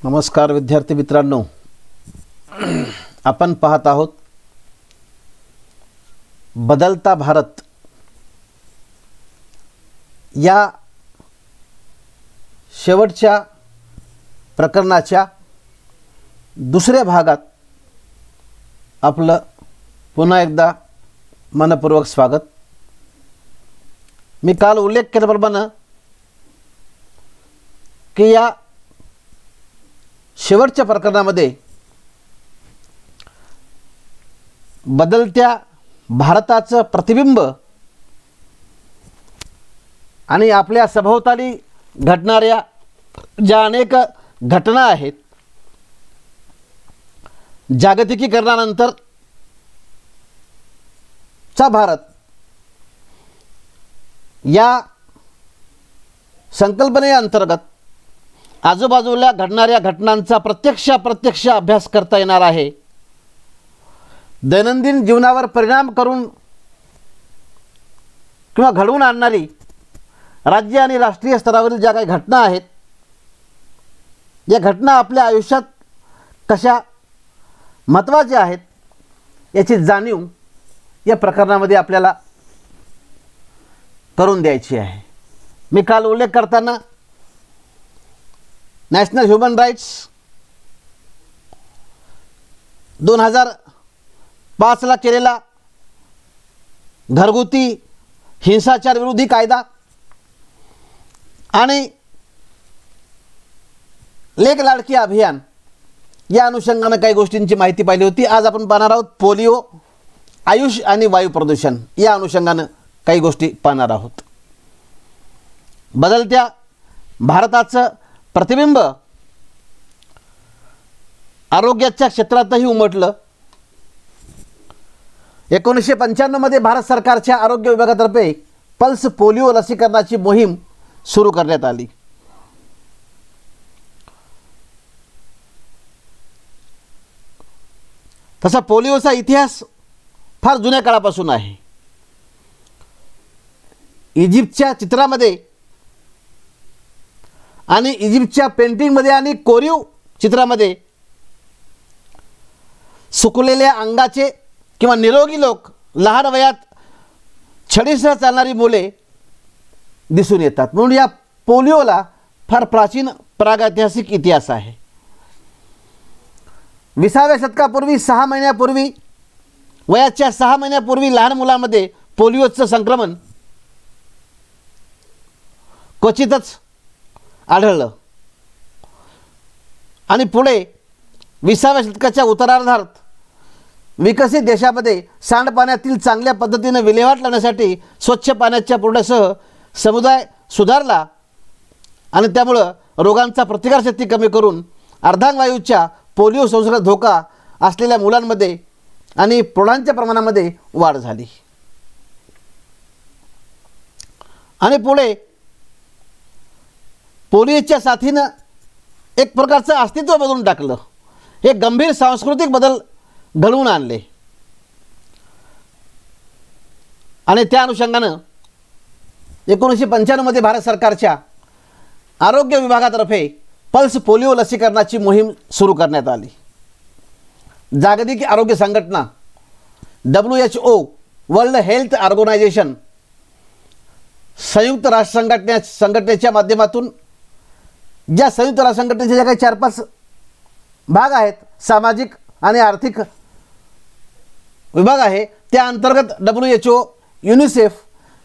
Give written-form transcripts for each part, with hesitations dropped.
नमस्कार विद्यार्थी मित्रांनो, आपण पाहत आहोत बदलता भारत या शेवटच्या प्रकरणाच्या दुसऱ्या भागात आपलं पुन्हा एकदा मनपूर्वक स्वागत। मी काल उल्लेख केल्याप्रमाणे की या शेवटच्या प्रकरणामध्ये बदलत्या भारताचं प्रतिबिंब आणि आपल्या सभोवताली घडणाऱ्या ज्या अनेक घटना आहेत, जागतिकीकरणानंतर चा भारत या संकल्पनेअंतर्गत आजूबाजूला घडणाऱ्या घटनांचा प्रत्यक्ष अभ्यास करता येणार आहे। दैनंदिन जीवनावर परिणाम करून किंवा घडवून आणणारी राज्य आणि राष्ट्रीय स्तरावरील ज्या काही घटना आहेत, या घटना आपल्या आयुष्यात कशा महत्त्वाच्या आहेत याची जाणीव या प्रकरणामध्ये आपल्याला करून द्यायची आहे। मी काल उल्लेख करताना नॅशनल ह्यूमन राईट्स 2005 ला केलेला घरगुती हिंसाचार विरोधी कायदा आणि लेक लाडकी अभियान या अनुषंगाने काही गोष्टींची माहिती पाहिली होती। आज आपण पाहणार आहोत पोलिओ, आयुष आणि वायू प्रदूषण या अनुषंगाने काही गोष्टी पाहणार आहोत। बदलत्या भारताचं प्रतिबिंब आरोग्याच्या क्षेत्रातही उमटलं। 1995 मध्ये भारत सरकारच्या आरोग्य विभागातर्फे पल्स पोलिओ लसीकरणाची मोहीम सुरू करण्यात आली। तसा पोलिओचा इतिहास फार जुन्या काळापासून आहे। इजिप्तच्या चित्रामध्ये आणि इजिप्तच्या पेंटिंगमध्ये आणि कोरीव चित्रामध्ये सुकलेल्या अंगाचे किंवा निरोगी लोक, लहान वयात छडीसह चालणारी मुले दिसून येतात। म्हणून या पोलिओला फार प्राचीन प्रागैतिहासिक इतिहास आहे। 20व्या शतकापूर्वी 6 महिन्यापूर्वी, वयाच्या 6 महिन्यापूर्वी लहान मुलांमध्ये पोलिओचं संक्रमण क्वचितच आढळलं आणि पुढे 20व्या शतकाच्या उत्तरार्धात विकसित देशामध्ये सांडपाण्यातील चांगल्या पद्धतीने विल्हेवाट लावण्यासाठी स्वच्छ पाण्याच्या पुरवठ्यासह समुदाय सुधारला आणि त्यामुळे रोगांचा प्रतिकारशक्ती कमी करून अर्धांगवायूच्या पोलिओ संसर्गाचा धोका असलेल्या मुलांमध्ये आणि प्रौढांच्या प्रमाणामध्ये वाढ झाली आणि पुढे पोलिओच्या साथीनं एक प्रकारचं अस्तित्व बदलून टाकलं। एक गंभीर सांस्कृतिक बदल घडवून आणले आणि त्या अनुषंगानं 1995 मध्ये भारत सरकारच्या आरोग्य विभागातर्फे पल्स पोलिओ लसीकरणाची मोहीम सुरू करण्यात आली। जागतिक आरोग्य संघटना WHO, वर्ल्ड हेल्थ ऑर्गनायझेशन, संयुक्त राष्ट्र संघटनेच्या माध्यमातून ज्या संयुक्त राष्ट्र संघटनेचे जे काही 4-5 भाग आहेत, सामाजिक आणि आर्थिक विभाग आहे, त्या अंतर्गत WHO, युनिसेफ,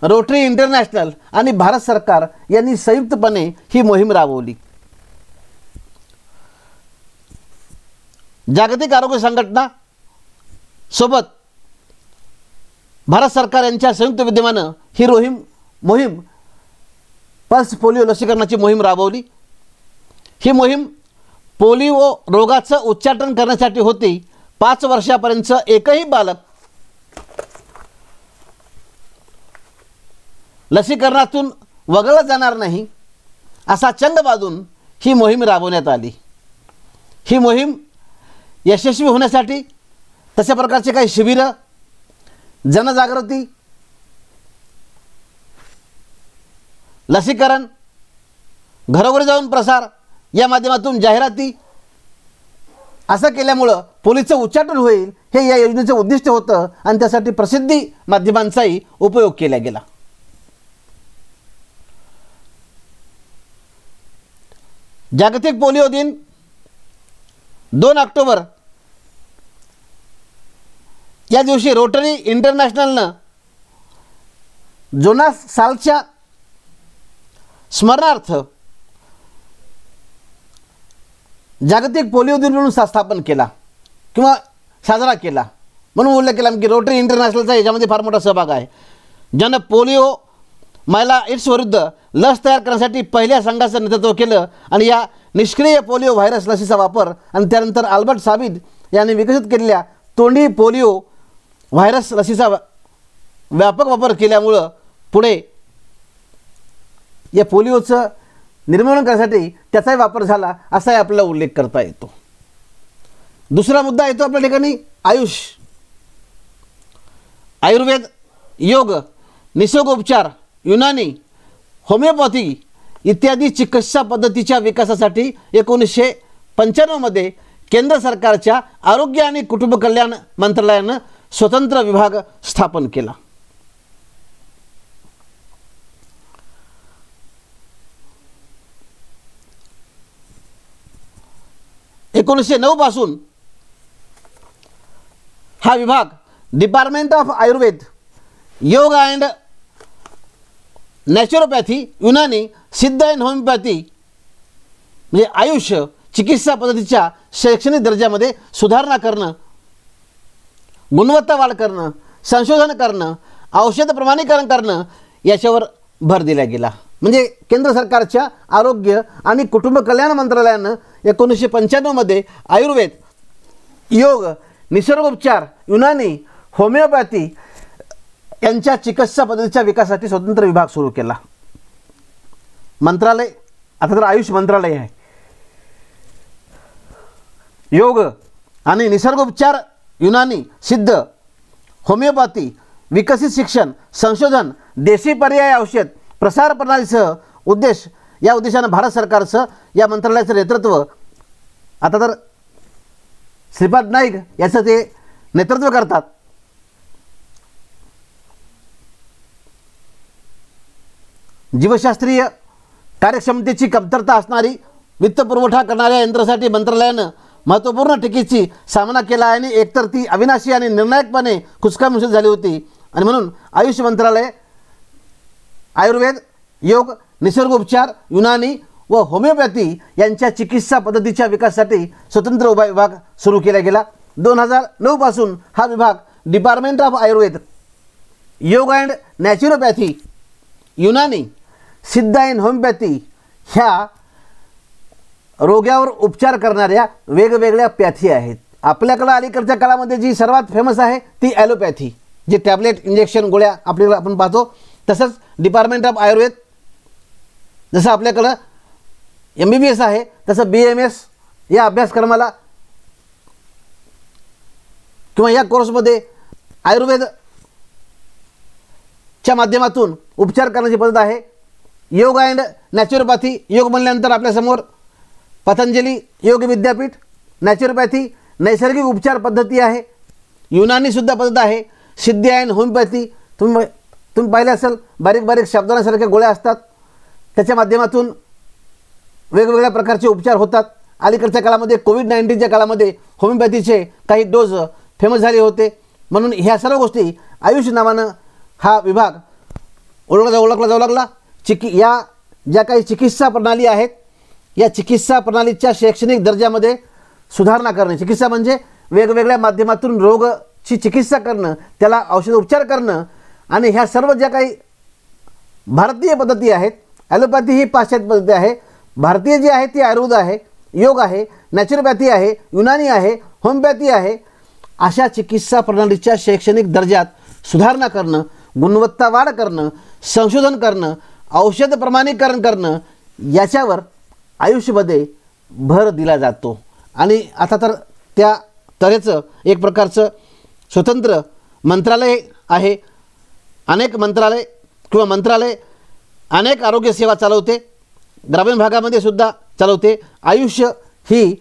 रोटरी इंटरनॅशनल आणि भारत सरकार यांनी संयुक्तपणे ही मोहीम राबवली। जागतिक आरोग्य संघटना सोबत भारत सरकार यांच्या संयुक्त विद्यमानं ही मोहीम पल्स पोलिओ लसीकरणाची मोहीम राबवली। ही मोहीम पोलिओ रोगाचं उच्चाटन करण्यासाठी होती। 5 वर्षापर्यंत एकही बालक लसीकरणातून वगळलं जाणार नाही असा चंग बांधून ही मोहीम राबवण्यात आली। ही मोहीम यशस्वी होण्यासाठी तशा प्रकारचे काही शिबिरं, जनजागृती, लसीकरण, घरोघरी जाऊन प्रसार या माध्यमातून जाहिराती असं केल्यामुळं पोलीसचं उच्चाटन होईल हे या योजनेचं उद्दिष्ट होतं आणि त्यासाठी प्रसिद्धी माध्यमांचाही उपयोग केला गेला. जागतिक पोलिओ दिन 2 ऑक्टोबर या दिवशी रोटरी इंटरनॅशनलनं जोनास साल्कच्या स्मरणार्थ जागतिक पोलिओ दिन म्हणून स्थापन केला किंवा साजरा केला. म्हणून उल्लेख केला की रोटरी इंटरनॅशनलचा याच्यामध्ये फार मोठा सहभाग आहे. ज्यानं पोलिओ महिला एड्स विरुद्ध लस तयार करण्यासाठी पहिल्या संघाचं नेतृत्व केलं आणि या निष्क्रिय पोलिओ व्हायरस लसीचा वापर आणि त्यानंतर अल्बर्ट साबिद यांनी विकसित केलेल्या तोंडी पोलिओ व्हायरस लसीचा व्यापक वापर केल्यामुळं पुढे या पोलिओचं निर्मूलन करण्यासाठी त्याचाही वापर झाला असाही आपल्याला उल्लेख करता येतो. दुसरा मुद्दा येतो आपल्या ठिकाणी आयुष. आयुर्वेद, योग, निसर्गोपचार, युनानी, होमिओपॅथी इत्यादी चिकित्सा पद्धतीच्या विकासासाठी 1995 मध्ये केंद्र सरकारच्या आरोग्य आणि कुटुंब कल्याण मंत्रालयानं स्वतंत्र विभाग स्थापन केला. 1909 पासून हा विभाग डिपार्टमेंट ऑफ आयुर्वेद, योग अँड नॅचरोपॅथी, युनानी, सिद्ध अँड होमिओपॅथी म्हणजे आयुष चिकित्सा पद्धतीच्या शैक्षणिक दर्जामध्ये सुधारणा करणं, गुणवत्ता वाढ करणं, संशोधन करणं, औषध प्रमाणीकरण करणं याच्यावर भर दिला गेला. म्हणजे केंद्र सरकारच्या आरोग्य आणि कुटुंब कल्याण मंत्रालयानं 1995 मध्ये आयुर्वेद, योग, निसर्गोपचार, युनानी, होमिओपॅथी यांच्या चिकित्सा पद्धतीच्या विकासासाठी स्वतंत्र विभाग सुरू केला. मंत्रालय आता तर आयुष मंत्रालय आहे. योग आणि निसर्गोपचार, युनानी, सिद्ध, होमिओपॅथी, विकसित शिक्षण, संशोधन, देशी पर्याय औषध, प्रसार प्रणालीसह या उद्देशानं भारत सरकारचं या मंत्रालयाचं नेतृत्व आता तर श्रीपाद नाईक याचं ते नेतृत्व करतात. जीवशास्त्रीय कार्यक्षमतेची कमतरता असणारी वित्तपुरवठा करणाऱ्या यंत्रासाठी मंत्रालयानं महत्त्वपूर्ण टीकेची सामना केला आणि एकतर ती अविनाशी आणि निर्णायकपणे खुचकामिचूत झाली होती आणि म्हणून आयुष मंत्रालय आयुर्वेद, योग, निसर्गोपचार, युनानी व होमिओपॅथी यांच्या चिकित्सा पद्धतीच्या विकासासाठी स्वतंत्र विभाग सुरू केला गेला. 2009 पासून हा विभाग डिपार्टमेंट ऑफ आयुर्वेद, योग अँड नॅचरोपॅथी, युनानी, सिद्ध अँड होमिओपॅथी ह्या रोगावर उपचार करणाऱ्या वेगवेगळ्या पॅथी आहेत. आपल्याकडं अलीकडच्या काळामध्ये जी सर्वात फेमस आहे ती ॲलोपॅथी, जे टॅबलेट, इंजेक्शन, गोळ्या आपल्याकडे आपण पाहतो. तसंच डिपार्टमेंट ऑफ आयुर्वेद जसं आपल्याकडं MBBS आहे तसं BMS या अभ्यासक्रमाला किंवा या कोर्समध्ये आयुर्वेदच्या माध्यमातून उपचार करण्याची पद्धत आहे. योग अँड नॅचरोपॅथी, योग म्हणल्यानंतर आपल्यासमोर पतंजली योग विद्यापीठ, नॅचरोपॅथी नैसर्गिक उपचार पद्धती आहे, युनानीसुद्धा पद्धत आहे, सिद्ध अँड होमिओपॅथी तुम्ही पाहिले असेल बारीक बारीक शब्दांसारख्या गोळ्या असतात, त्याच्या माध्यमातून वेगवेगळ्या प्रकारचे उपचार होतात. अलीकडच्या काळामध्ये कोविड-19च्या काळामध्ये होमिओपॅथीचे काही डोस फेमस झाले होते. म्हणून ह्या सर्व गोष्टी आयुष नावानं हा विभाग ओळखला जाऊ लागला. या ज्या काही चिकित्सा प्रणाली आहेत या चिकित्सा प्रणालीच्या शैक्षणिक दर्जामध्ये सुधारणा करणे, चिकित्सा म्हणजे वेगवेगळ्या माध्यमातून रोगाची चिकित्सा करणं, त्याला औषधोपचार करणं आणि ह्या सर्व ज्या काही भारतीय पद्धती आहेत, ॲलोपॅथी ही पाश्चात्य पद्धती आहे, भारतीय जी आहे ती आयुर्वेद आहे, योग आहे, नॅचरोपॅथी आहे, युनानी आहे, होमिओपॅथी आहे. अशा चिकित्सा प्रणालीच्या शैक्षणिक दर्जात सुधारणा करणं, गुणवत्ता वाढ करणं, संशोधन करणं, औषध प्रमाणीकरण करणं याच्यावर आयुषमध्ये भर दिला जातो. आणि आता तर त्या तऱ्हेचं एक प्रकारचं स्वतंत्र मंत्रालय आहे. अनेक मंत्रालय अनेक आरोग्य सेवा चालवते, ग्रामीण भागामध्ये सुद्धा चालवते. आयुष ही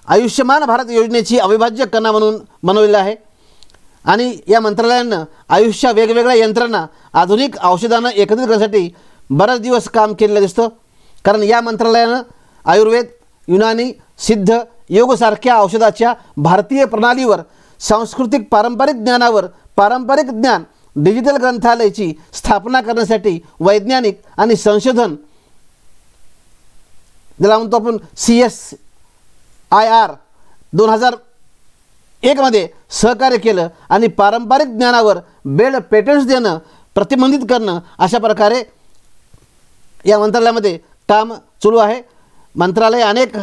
आयुष्यमान भारत योजनेची अविभाज्य कणा म्हणून बनवलेला आहे आणि या मंत्रालयानं आयुषच्या वेगवेगळ्या यंत्रणा आधुनिक औषधांना एकत्रित करण्यासाठी बरेच दिवस काम केलेलं दिसतं. कारण या मंत्रालयानं आयुर्वेद, युनानी, सिद्ध, योगसारख्या औषधाच्या भारतीय प्रणालीवर, सांस्कृतिक पारंपरिक ज्ञानावर पारंपरिक ज्ञान डिजिटल ग्रंथालयाची स्थापना करण्यासाठी वैज्ञानिक आणि संशोधन, ज्याला म्हणतो आपण CSIR 2001 मध्ये सहकार्य केलं आणि पारंपरिक ज्ञानावर बेड पेटंट्स देणं प्रतिबंधित करणं अशा प्रकारे या मंत्रालयामध्ये काम सुरू आहे. मंत्रालय अनेक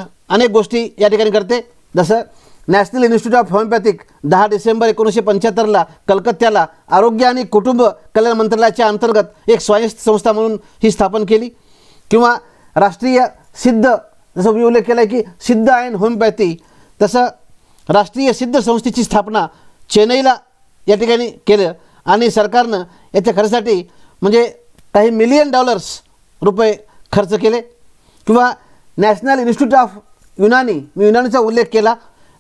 गोष्टी या ठिकाणी करते. जसं नॅशनल इन्स्टिट्यूट ऑफ होमिओपॅथिक 10 डिसेंबर 1975ला कलकत्त्याला आरोग्य आणि कुटुंब कल्याण मंत्रालयाच्या अंतर्गत एक स्वायत्त संस्था म्हणून ही स्थापन केली. किंवा राष्ट्रीय सिद्ध, जसं मी उल्लेख केला आहे की सिद्ध अँड होमिओपॅथी, तसं राष्ट्रीय सिद्ध संस्थेची स्थापना चेन्नईला या ठिकाणी केलं आणि सरकारनं याच्या खर्चासाठी म्हणजे काही $1 मिलियन रुपये खर्च केले. किंवा नॅशनल इन्स्टिट्यूट ऑफ युनानी, मी युनानीचा उल्लेख केला,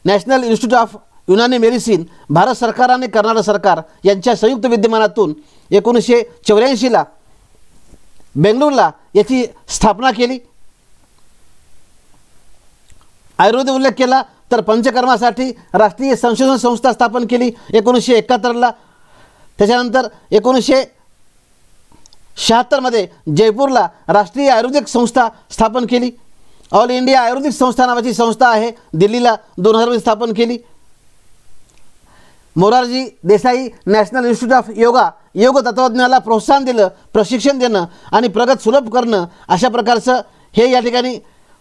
national institute of Unani medicine Bharat सरकार आणि कर्नाटक सरकार यांच्या संयुक्त विद्यमानातून 1984ला बेंगळुरूला याची स्थापना केली. आयुर्वेद उल्लेख केला तर पंचकर्मासाठी राष्ट्रीय संशोधन संस्था स्थापन केली 1971ला. त्याच्यानंतर 1976 मध्ये जयपूरला राष्ट्रीय आयुर्वेदिक संस्था स्थापन केली. ऑल इंडिया आयुर्वेदिक संस्था नावाची संस्था आहे, दिल्लीला 2000 मध्ये स्थापन केली. Morarji Desai national institute of योग तत्त्वज्ञानाला प्रोत्साहन दिलं, प्रशिक्षण देणं आणि प्रगत सुलभ करणं अशा प्रकारचं हे या ठिकाणी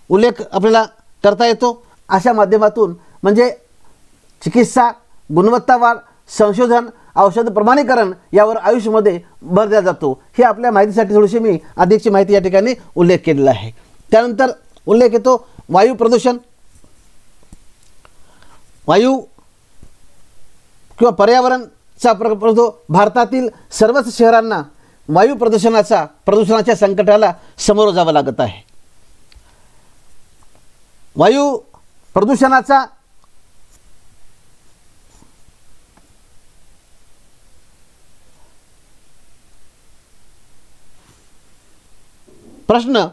उल्लेख आपल्याला करता येतो. अशा माध्यमातून म्हणजे चिकित्सा, गुणवत्ता वाढ, संशोधन, औषध प्रमाणीकरण यावर आयुषमध्ये भर दिला जातो. हे आपल्या माहितीसाठी थोडीशी मी अधिकची माहिती या ठिकाणी उल्लेख केलेला आहे. त्यानंतर उल्लेख येतो वायू प्रदूषण. वायू किंवा पर्यावरणचा प्रश्न भारतातील सर्वच शहरांना वायू प्रदूषणाच्या संकटाला सामोरं जावं लागत आहे. वायू प्रदूषणाचा प्रश्न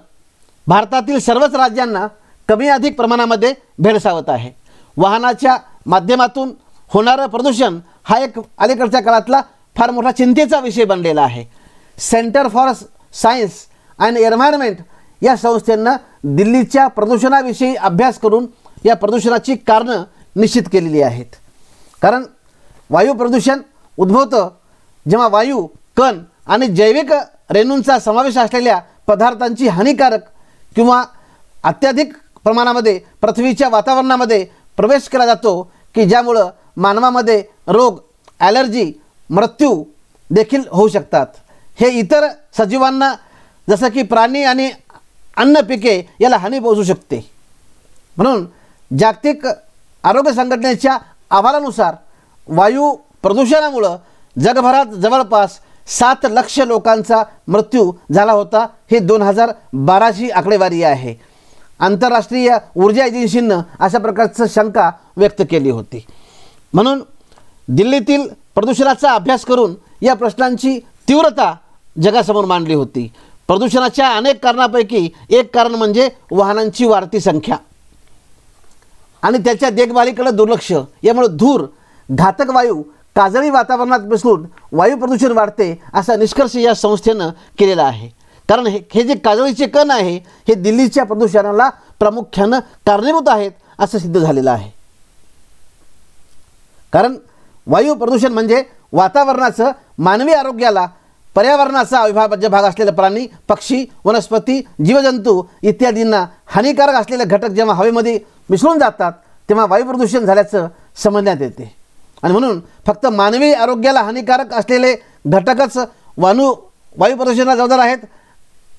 भारतातील सर्वच राज्यांना कमी अधिक प्रमाणामध्ये भेडसावत आहे. वाहनाच्या माध्यमातून होणारं प्रदूषण हा एक अलीकडच्या काळातला फार मोठा चिंतेचा विषय बनलेला आहे. Centre for science and environment या संस्थेनं दिल्लीच्या प्रदूषणाविषयी अभ्यास करून या प्रदूषणाची कारणं निश्चित केलेली आहेत. कारण वायू प्रदूषण उद्भवतं जेव्हा वायू, कण आणि जैविक रेणूंचा समावेश असलेल्या पदार्थांची हानिकारक किंवा अत्याधिक प्रमाणामध्ये पृथ्वीच्या वातावरणामध्ये प्रवेश केला जातो की ज्यामुळं मानवामध्ये रोग, ॲलर्जी, मृत्यू देखील होऊ शकतात. हे इतर सजीवांना जसं की प्राणी आणि अन्न पिके याला हानी पोहोचू शकते. म्हणून जागतिक आरोग्य संघटनेच्या अहवालानुसार वायू प्रदूषणामुळं जगभरात जवळपास 7 लाख लोकांचा मृत्यू झाला होता. ही 2012ची आकडेवारी आहे. आंतरराष्ट्रीय ऊर्जा एजन्सीनं अशा प्रकारचं शंका व्यक्त केली होती. म्हणून दिल्लीतील प्रदूषणाचा अभ्यास करून या प्रश्नांची तीव्रता जगासमोर मांडली होती. प्रदूषणाच्या अनेक कारणापैकी एक कारण म्हणजे वाहनांची वाढती संख्या आणि त्याच्या देखभालीकडे दुर्लक्ष. यामुळे धूर, घातक वायू काजळी वातावरणात मिसळून वायू प्रदूषण वाढते असा निष्कर्ष या संस्थेनं केलेला आहे. कारण हे जे काजळीचे कण आहे हे दिल्लीच्या प्रदूषणाला प्रामुख्यानं कारणीभूत आहेत असं सिद्ध झालेलं आहे. कारण वायू प्रदूषण म्हणजे वातावरणाचं मानवी आरोग्याला, पर्यावरणाचा अविभाज्य भाग असलेले प्राणी, पक्षी, वनस्पती, जीवजंतू इत्यादींना हानिकारक असलेले घटक जेव्हा हवेमध्ये मिसळून जातात तेव्हा वायू प्रदूषण झाल्याचं समजण्यात येते. आणि म्हणून फक्त मानवी आरोग्याला हानिकारक असलेले घटकच वायू प्रदूषणाला जबाबदार आहेत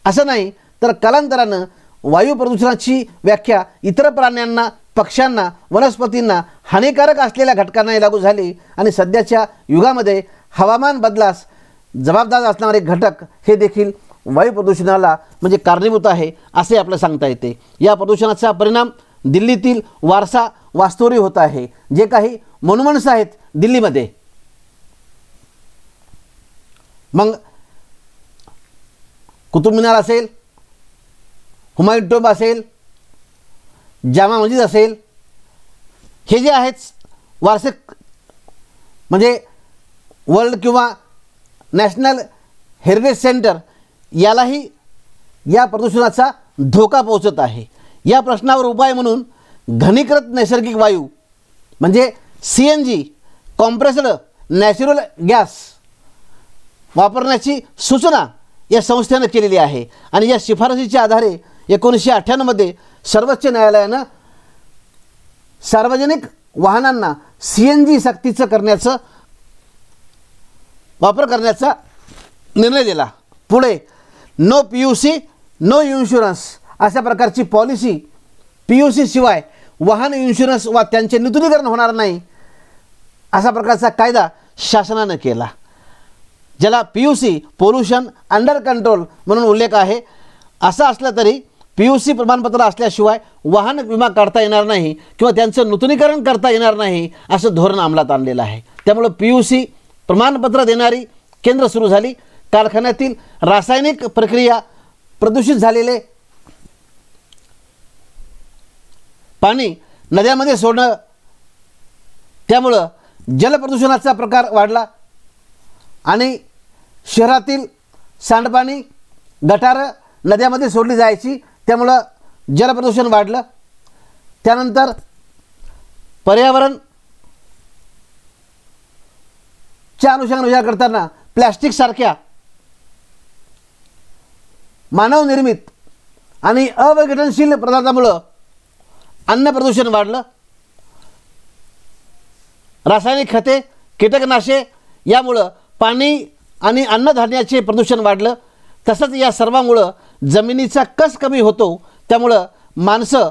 असं नाही, तर कालांतरानं वायू प्रदूषणाची व्याख्या इतर प्राण्यांना, पक्ष्यांना, वनस्पतींना हानिकारक असलेल्या घटकांनाही लागू झाली आणि सध्याच्या युगामध्ये हवामान बदलास जबाबदार असणारे घटक हे देखील वायू प्रदूषणाला म्हणजे कारणीभूत आहे असे आपल्याला सांगता येते. या प्रदूषणाचा परिणाम दिल्लीतील वारसा वास्तोरी होत आहे. जे काही मॉन्युमेंट्स आहेत दिल्लीमध्ये, मग कुतुब मिनार असेल, हुमायून टॉम्ब असेल, जामा मस्जिद असेल, हे जे आहेत वारसे म्हणजे वर्ल्ड किंवा नॅशनल हेरिटेज सेंटर, यालाही या प्रदूषणाचा धोका पोहोचत आहे. या प्रश्नावर उपाय म्हणून घनीकृत नैसर्गिक वायू म्हणजे CNG कॉम्प्रेस्ड नॅचरल गॅस वापरण्याची सूचना या संस्थेनं केलेली आहे. आणि या शिफारशीच्या आधारे 1998 मध्ये सर्वोच्च न्यायालयानं सार्वजनिक वाहनांना CNG सक्तीचं वापर करण्याचा निर्णय दिला. पुढे नो PUC नो इन्शुरन्स अशा प्रकारची पॉलिसी, PUC शिवाय वाहन इन्शुरन्स वा त्यांचे नूतनीकरण होणार नाही अशा प्रकारचा कायदा शासनानं केला, ज्याला PUC पोल्युशन अंडर कंट्रोल म्हणून उल्लेख आहे. असं असलं तरी PUC प्रमाणपत्र असल्याशिवाय वाहन विमा काढता येणार नाही किंवा त्यांचं नूतनीकरण करता येणार नाही असं धोरण अंमलात आणलेलं आहे. त्यामुळे PUC प्रमाणपत्र देणारी केंद्र सुरू झाली. कारखान्यातील रासायनिक प्रक्रिया, प्रदूषित झालेले पाणी नद्यामध्ये सोडणं, त्यामुळं जलप्रदूषणाचा प्रकार वाढला आणि शहरातील सांडपाणी, गटारं नद्यामध्ये सोडली जायची, त्यामुळं जलप्रदूषण वाढलं. त्यानंतर पर्यावरणच्या अनुषंगाने विचार करताना प्लॅस्टिकसारख्या मानवनिर्मित आणि अविघटनशील पदार्थामुळं अन्न प्रदूषण वाढलं. रासायनिक खते, कीटकनाशके यामुळं पाणी आणि अन्नधान्याचे प्रदूषण वाढलं. तसंच या सर्वामुळं जमिनीचा कस कमी होतो. त्यामुळं माणसं,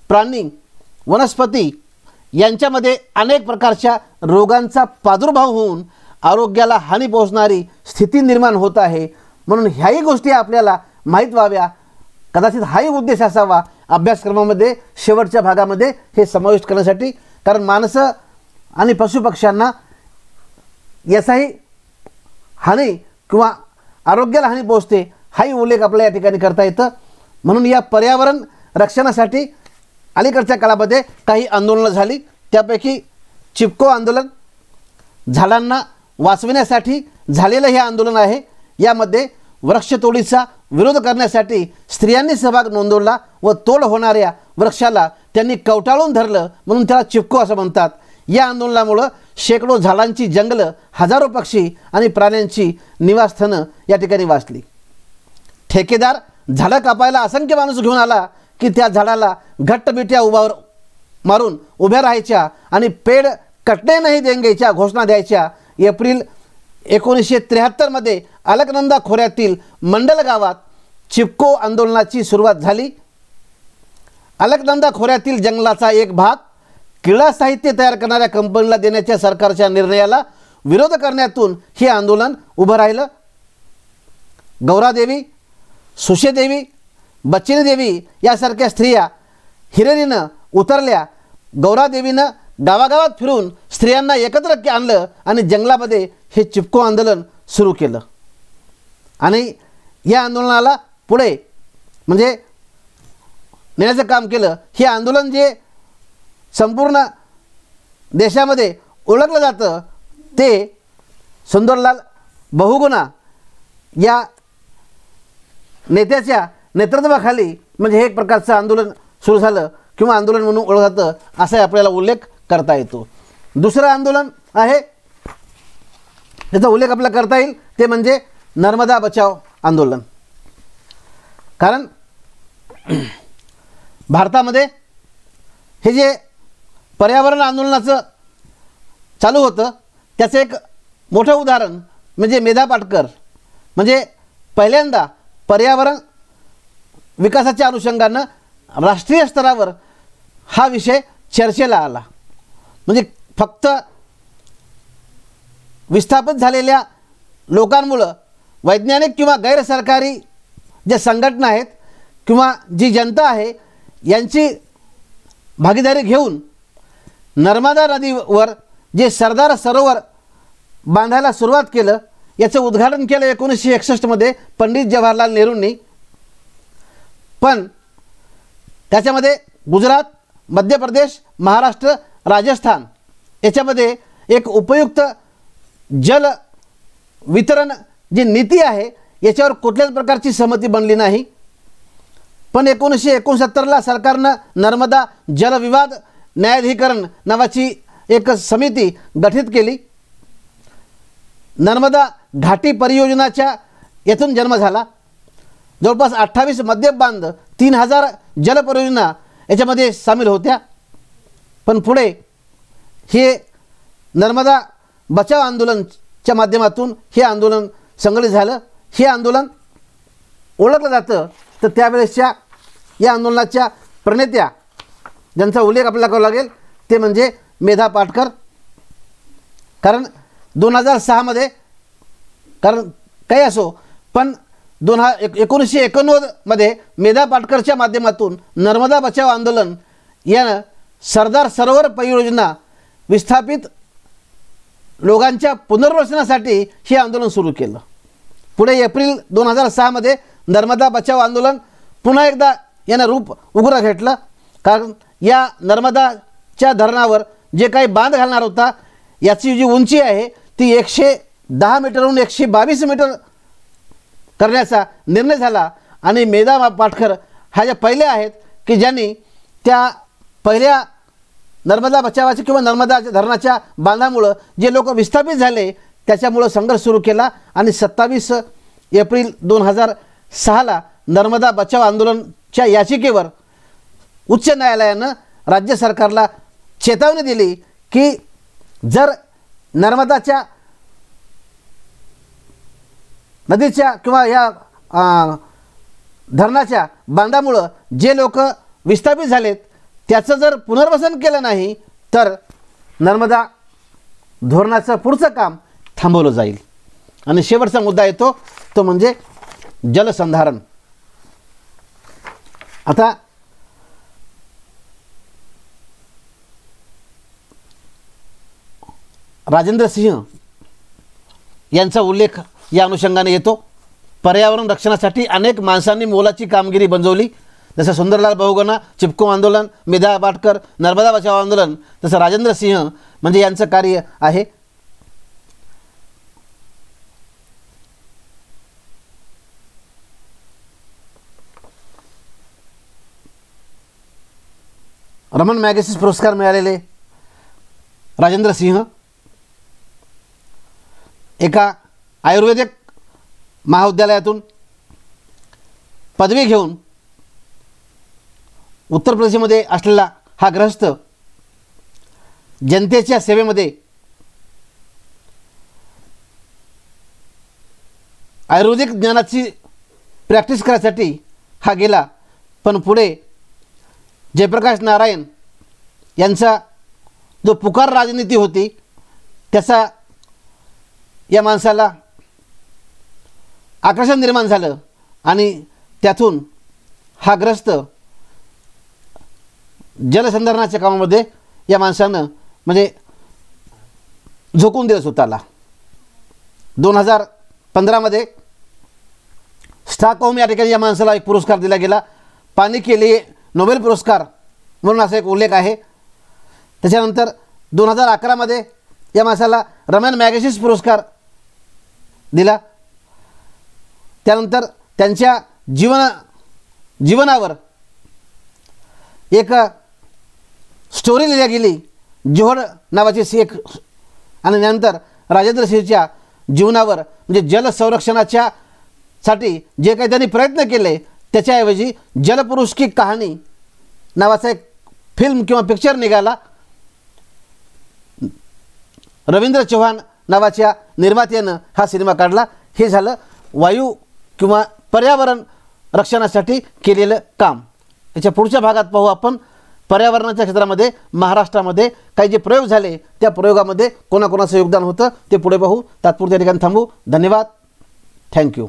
प्राणी, वनस्पती यांच्यामध्ये अनेक प्रकारच्या रोगांचा प्रादुर्भाव होऊन आरोग्याला हानी पोहोचणारी स्थिती निर्माण होत आहे. म्हणून ह्याही गोष्टी आपल्याला माहीत व्हाव्या. कदाचित हाही उद्देश असावा अभ्यासक्रमामध्ये शेवटच्या भागामध्ये हे समाविष्ट करण्यासाठी, कारण माणसं आणि पशुपक्ष्यांना याचाही हानी किंवा आरोग्याला हानी पोहोचते, हाही उल्लेख आपल्या या ठिकाणी करता येतं. म्हणून या पर्यावरण रक्षणासाठी अलीकडच्या काळामध्ये काही आंदोलनं झाली. त्यापैकी चिपको आंदोलन झाडांना वाचविण्यासाठी झालेलं हे आंदोलन आहे. यामध्ये वृक्षतोडीचा विरोध करण्यासाठी स्त्रियांनी सहभाग नोंदवला व तोड होणाऱ्या वृक्षाला त्यांनी कवटाळून धरलं, म्हणून त्याला चिपको असं म्हणतात. या आंदोलनामुळं शेकडो झाडांची जंगलं, हजारो पक्षी आणि प्राण्यांची निवासस्थानं या ठिकाणी वाचली. ठेकेदार झाडं कापायला असंख्य माणूस घेऊन आला की त्या झाडाला घट्ट बिट्या मारून उभ्या राहायच्या आणि पेड़ कटने नहीं देंगेच्या घोषणा द्यायच्या. एप्रिल 1973 मध्ये अलकनंदा खोऱ्यातील मंडल गावात चिपको आंदोलनाची सुरुवात झाली. अलकनंदा खोऱ्यातील जंगलाचा एक भाग क्रीडा साहित्य तयार करणाऱ्या कंपनीला देण्याच्या सरकारच्या निर्णयाला विरोध करण्यातून हे आंदोलन उभं राहिलं. गौरादेवी, सुशेदेवी, बच्चनी देवी यासारख्या स्त्रिया हिरिरीनं उतरल्या. गौरादेवीनं गावागावात फिरून स्त्रियांना एकत्र आणलं आणि जंगलामध्ये हे चिपको आंदोलन सुरू केलं. आणि या आंदोलनाला पुढे म्हणजे नेण्याचं काम केलं. हे आंदोलन जे संपूर्ण देशामध्ये ओळखलं जातं ते सुंदरलाल बहुगुणा या नेत्याच्या नेतृत्वाखाली म्हणजे हे एक प्रकारचं आंदोलन सुरू झालं किंवा आंदोलन म्हणून ओळखलं जातं, असा आपल्याला उल्लेख करता येतो. दुसरं आंदोलन आहे याचा उल्लेख आपल्याला करता येईल ते म्हणजे नर्मदा बचाव आंदोलन. कारण भारतामध्ये हे जे पर्यावरण आंदोलनाचं चालू होतं त्याचं एक मोठं उदाहरण म्हणजे मेधा पाटकर. म्हणजे पहिल्यांदा पर्यावरण विकासाच्या अनुषंगानं राष्ट्रीय स्तरावर हा विषय चर्चेला आला. म्हणजे फक्त विस्थापित झालेल्या लोकांमुळं वैज्ञानिक किंवा गैरसरकारी जे संघटना आहेत किंवा जी जनता आहे यांची भागीदारी घेऊन नर्मदा नदीवर जे सरदार सरोवर बांधायला सुरुवात केलं, याचं उद्घाटन केलं 1961मध्ये पंडित जवाहरलाल नेहरूंनी. पण त्याच्यामध्ये गुजरात, मध्य प्रदेश, महाराष्ट्र, राजस्थान याच्यामध्ये एक उपयुक्त जल वितरण जी नीती आहे याच्यावर कुठल्याच प्रकारची सहमती बनली नाही. पण 1969ला सरकारनं नर्मदा जलविवाद न्यायाधिकरण नावाची एक समिती गठीत केली. नर्मदा घाटी परियोजनाच्या यातून जन्म झाला. जवळपास 28 मध्यम बांध, 3000 जलपरियोजना याच्यामध्ये सामील होत्या. पण पुढे हे नर्मदा बचाव आंदोलनच्या माध्यमातून हे आंदोलन संघटित झालं. हे आंदोलन ओळखलं जातं तर त्यावेळेसच्या या आंदोलनाच्या प्रणेत्या ज्यांचा उल्लेख आपल्याला करावा लागेल ते म्हणजे मेधा पाटकर. कारण 2006मध्ये, कारण काही असो, पण 1989मध्ये मेधा पाटकरच्या माध्यमातून नर्मदा बचाव आंदोलन यानं सरदार सरोवर परियोजना विस्थापित लोकांच्या पुनर्वसनासाठी हे आंदोलन सुरू केलं. पुढे एप्रिल 2006मध्ये नर्मदा बचाव आंदोलन पुन्हा एकदा यानं रूप उग्र घेतलं. कारण या नर्मदाच्या धरणावर जे काही बांध घालणार होता याची जी उंची आहे ती 110 मीटरहून 122 मीटर करण्याचा निर्णय झाला. आणि मेधा पाटकर ह्या ज्या पहिल्या आहेत की ज्यांनी त्या पहिल्या नर्मदा बचावाच्या किंवा नर्मदा धरणाच्या बांधामुळं जे लोक विस्थापित झाले त्याच्यामुळं संघर्ष सुरू केला. आणि 27 एप्रिल 2006ला नर्मदा बचाव आंदोलनच्या याचिकेवर उच्च न्यायालयानं राज्य सरकारला चेतावणी दिली की जर नर्मदाच्या नदीच्या किंवा या धरणाच्या बांधामुळं जे लोक विस्थापित झालेत त्याचं जर पुनर्वसन केलं नाही तर नर्मदा धोरणाचं पुढचं काम थांबवलं जाईल. आणि शेवटचा मुद्दा येतो तो म्हणजे जलसंधारण. आता राजेंद्र सिंह यांचा उल्लेख या अनुषंगाने येतो. पर्यावरण रक्षणासाठी अनेक माणसांनी मोलाची कामगिरी बजावली, जसं सुंदरलाल बहुगुणा, चिपको आंदोलन, मेधा पाटकर, नर्मदा बचाव आंदोलन, तसं राजेंद्र सिंह म्हणजे यांचं कार्य आहे. रमन मॅगसेसे पुरस्कार मिळालेले राजेंद्र सिंह एका आयुर्वेदिक महाविद्यालयातून पदवी घेऊन उत्तर प्रदेशमध्ये असलेला हा गृहस्थ जनतेच्या सेवेमध्ये आयुर्वेदिक ज्ञानाची प्रॅक्टिस करायसाठी हा गेला. पण पुढे जयप्रकाश नारायण यांचा जो पुकार राजनीती होती त्याचा या माणसाला आकर्षण निर्माण झालं आणि त्यातून हा ग्रस्त जलसंधारणाच्या कामामध्ये या माणसानं म्हणजे झोकून दिलं स्वतःला. 2015मध्ये स्टॉकहोम या ठिकाणी या माणसाला एक पुरस्कार दिला गेला. पाणी के लिए नोबेल पुरस्कार म्हणून असा एक उल्लेख आहे. त्याच्यानंतर 2011मध्ये या माणसाला रमन मॅगसेसे पुरस्कार दिला. त्यानंतर त्यांच्या जीवनावर एक स्टोरी लिहिली गेली, जोहर नावाची एक. आणि नंतर राजेंद्र सिंहच्या जीवनावर म्हणजे जल संरक्षणाच्या साठी जे काही त्यांनी प्रयत्न केले त्याच्याऐवजी जलपुरुष की कहाणी नावाचा एक फिल्म किंवा पिक्चर निघाला. रवींद्र चव्हाण नावाच्या निर्मात्यानं हा सिनेमा काढला. हे झालं वायू किंवा पर्यावरण रक्षणासाठी केलेलं काम. याच्या पुढच्या भागात पाहू आपण पर्यावरणाच्या क्षेत्रामध्ये महाराष्ट्रामध्ये काही जे प्रयोग झाले त्या प्रयोगामध्ये कोणाकोणाचं योगदान होतं ते पुढे पाहू. तात्पुरत्या ठिकाणी थांबू. धन्यवाद. थँक्यू.